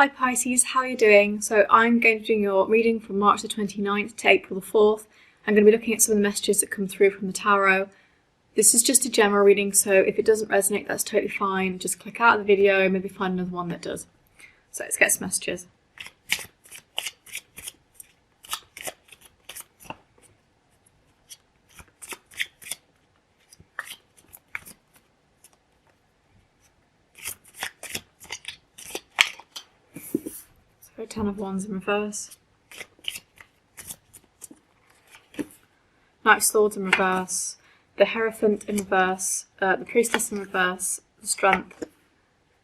Hi Pisces, how are you doing? So I'm going to be doing your reading from March the 29th to April the 4th. I'm going to be looking at some of the messages that come through from the tarot. This is just a general reading, so if it doesn't resonate, that's totally fine. Just click out of the video and maybe find another one that does. So let's get some messages. So 10 of Wands in reverse. Knight of Swords in reverse. The Hierophant in reverse. The Priestess in reverse. The Strength.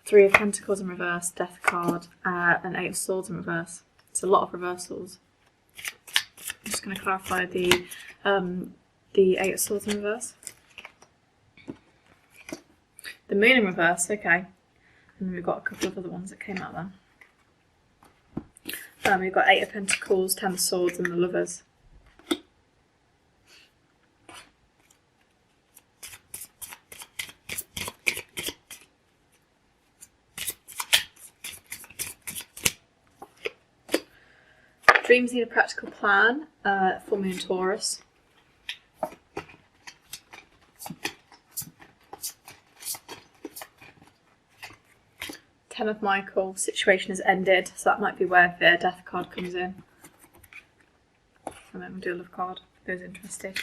3 of Pentacles in reverse. Death card. And 8 of Swords in reverse. It's a lot of reversals. I'm just going to clarify the 8 of Swords in reverse. The Moon in reverse, okay. And then we've got a couple of other ones that came out there. We've got 8 of Pentacles, 10 of Swords, and the Lovers. Dreams need a practical plan, full moon Taurus. Ten of Michael, situation has ended, so that might be where the death card comes in. And then we'll do a love card for those interested.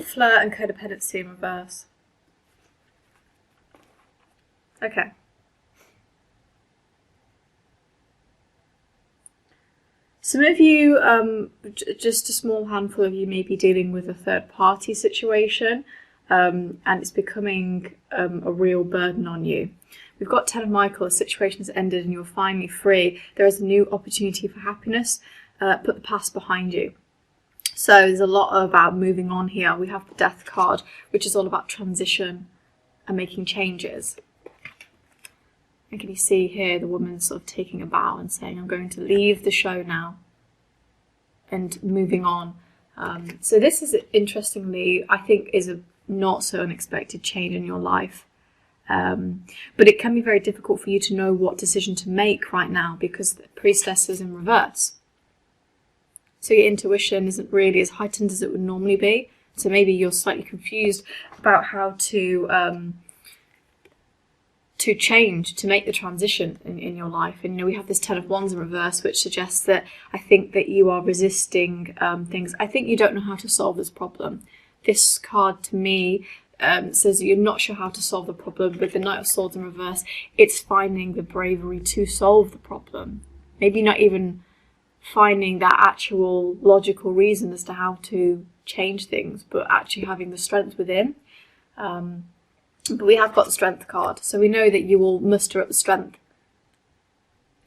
Flirt and codependency in reverse. Okay. Some of you, just a small handful of you, may be dealing with a third-party situation, and it's becoming a real burden on you. We've got 10 of Michael, the situation has ended and you're finally free. There is a new opportunity for happiness. Put the past behind you. So there's a lot about moving on here. We have the Death card, which is all about transition and making changes. And can you see here the woman sort of taking a bow and saying, I'm going to leave the show now and moving on. So this is, interestingly, I think is a not so unexpected change in your life. But it can be very difficult for you to know what decision to make right now because the Priestess is in reverse. So your intuition isn't really as heightened as it would normally be. So maybe you're slightly confused about how to change, to make the transition in your life. And you know, we have this 10 of Wands in reverse, which suggests that I think that you are resisting things. I think you don't know how to solve this problem. This card to me says that you're not sure how to solve the problem. With the Knight of Swords in reverse, it's finding the bravery to solve the problem. Maybe not even finding that actual logical reason as to how to change things, but actually having the strength within. But we have got the Strength card, so we know that you will muster up the strength.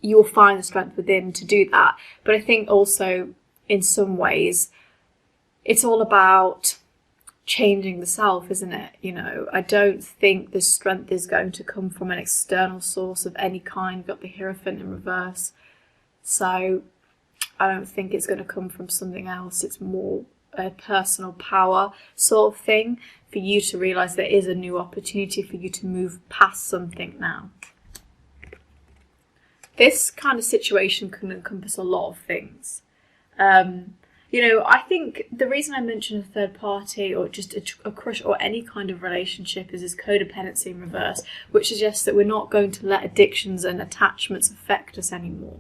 You will find the strength within to do that. But I think also, in some ways, it's all about changing the self, isn't it? You know, I don't think the strength is going to come from an external source of any kind. We've got the Hierophant in reverse. So I don't think it's going to come from something else. It's more a personal power sort of thing for you to realise there is a new opportunity for you to move past something now. This kind of situation can encompass a lot of things. You know, I think the reason I mention a third party or just a crush or any kind of relationship is this codependency in reverse, which suggests that we're not going to let addictions and attachments affect us anymore.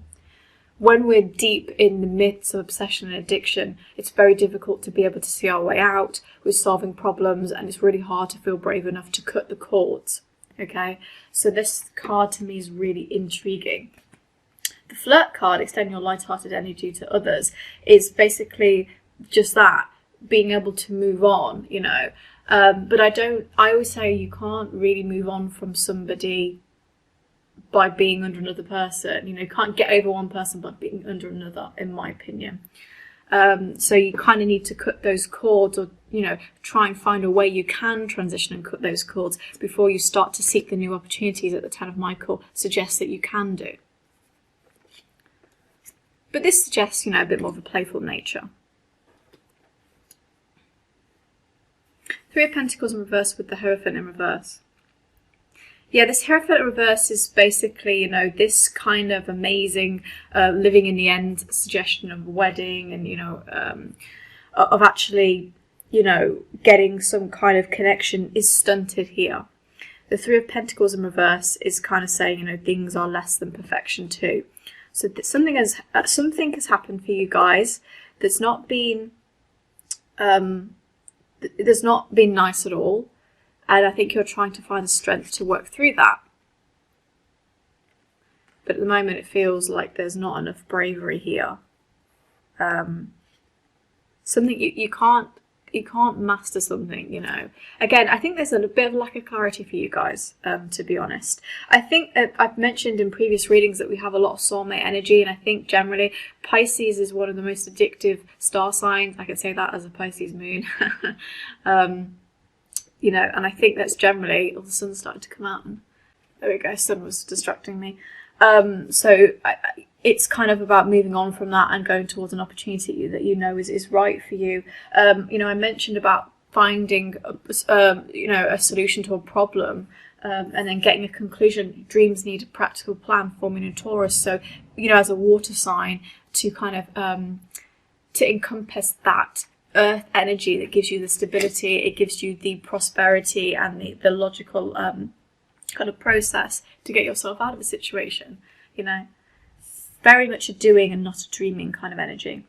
When we're deep in the midst of obsession and addiction, it's very difficult to be able to see our way out with solving problems, and it's really hard to feel brave enough to cut the cords. Okay, so this card to me is really intriguing. The Flirt card, extend your light-hearted energy to others, is basically just that, being able to move on, you know. But I always say you can't really move on from somebody by being under another person. You know, you can't get over one person by being under another, in my opinion. So you kind of need to cut those cords, or, you know, try and find a way you can transition and cut those cords before you start to seek the new opportunities that the 10 of Michael suggests that you can do. But this suggests, you know, a bit more of a playful nature. Three of Pentacles in reverse with the Hierophant in reverse. Yeah, this Hierophant in reverse is basically, you know, this kind of amazing living in the end suggestion of a wedding and, you know, of actually, you know, getting some kind of connection is stunted here. The Three of Pentacles in reverse is kind of saying, you know, things are less than perfection too. So something has happened for you guys that's not been nice at all, and I think you're trying to find the strength to work through that. But at the moment, it feels like there's not enough bravery here. Something you can't master something, you know. Again, I think there's a bit of lack of clarity for you guys, to be honest. I think I've mentioned in previous readings that we have a lot of soulmate energy, and I think generally Pisces is one of the most addictive star signs. I could say that as a Pisces moon. You know, and I think that's generally... Oh, the sun's starting to come out. And there we go, sun was distracting me. So it's kind of about moving on from that and going towards an opportunity that you know is right for you. You know, I mentioned about finding, you know, a solution to a problem, and then getting a conclusion. Dreams need a practical plan, forming in Taurus. So, you know, as a water sign, to kind of to encompass that earth energy that gives you the stability, it gives you the prosperity and the logical kind of process to get yourself out of a situation, you know. Very much a doing and not a dreaming kind of energy.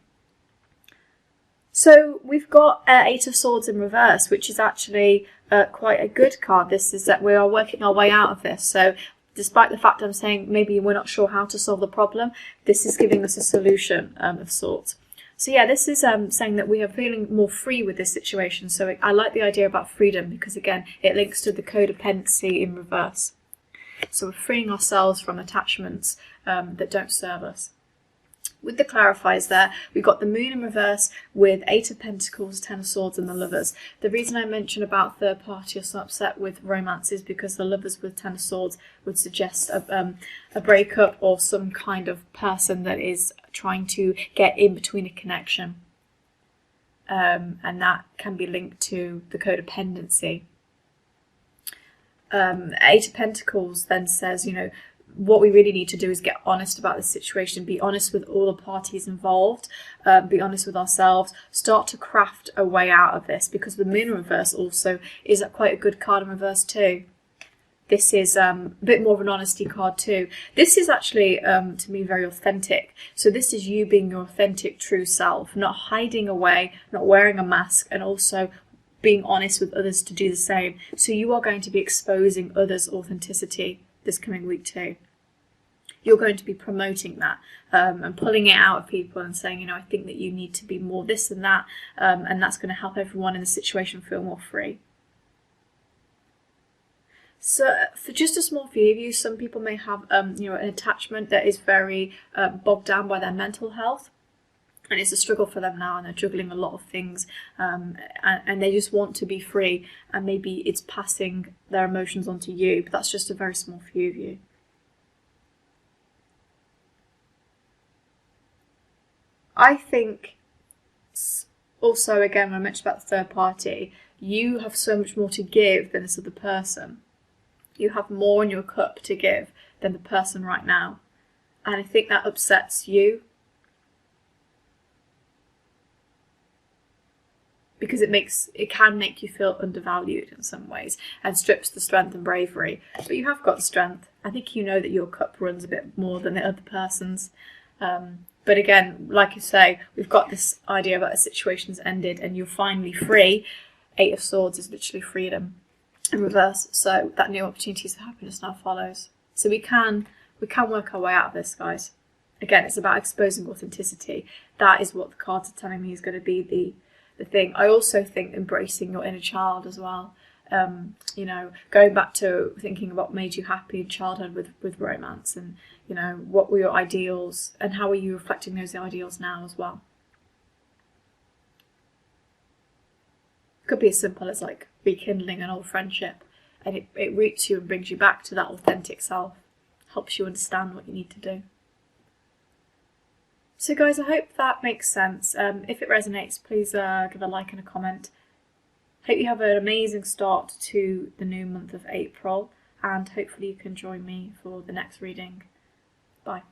So we've got Eight of Swords in reverse, which is actually quite a good card. This is that we are working our way out of this. So despite the fact I'm saying maybe we're not sure how to solve the problem, this is giving us a solution of sorts. So yeah, this is saying that we are feeling more free with this situation. So I like the idea about freedom because, again, it links to the codependency in reverse. So we're freeing ourselves from attachments that don't serve us. With the clarifiers there, we've got the Moon in reverse with Eight of Pentacles, Ten of Swords and the Lovers. The reason I mentioned about third party or so upset with romance is because the Lovers with Ten of Swords would suggest a breakup or some kind of person that is trying to get in between a connection. And that can be linked to the codependency. Eight of Pentacles then says, you know, what we really need to do is get honest about the situation, be honest with all the parties involved, be honest with ourselves, start to craft a way out of this, because the Moon in reverse also is quite a good card in reverse too. This is a bit more of an honesty card too. This is actually, to me, very authentic. So this is you being your authentic, true self, not hiding away, not wearing a mask, and also being honest with others to do the same. So you are going to be exposing others' authenticity this coming week too. You're going to be promoting that and pulling it out of people and saying, you know, I think that you need to be more this and that, and that's going to help everyone in the situation feel more free. So for just a small few of you, some people may have you know, an attachment that is very bogged down by their mental health. And it's a struggle for them now, and they're juggling a lot of things, and they just want to be free, and maybe it's passing their emotions onto you, but that's just a very small few of you. I think also, again, when I mentioned about the third party, you have so much more to give than this other person. You have more in your cup to give than the person right now, and I think that upsets you. Because it can make you feel undervalued in some ways and strips the strength and bravery. But you have got the strength. I think you know that your cup runs a bit more than the other person's. But again, like you say, we've got this idea that a situation's ended and you're finally free. Eight of Swords is literally freedom in reverse. So that new opportunities for happiness now follows. So we can work our way out of this, guys. Again, it's about exposing authenticity. That is what the cards are telling me is going to be the thing. I also think embracing your inner child as well. You know, going back to thinking about what made you happy in childhood with romance, and, you know, what were your ideals and how are you reflecting those ideals now as well. It could be as simple as like rekindling an old friendship, and it roots you and brings you back to that authentic self, helps you understand what you need to do. So guys, I hope that makes sense. If it resonates, please give a like and a comment. Hope you have an amazing start to the new month of April, and hopefully you can join me for the next reading. Bye.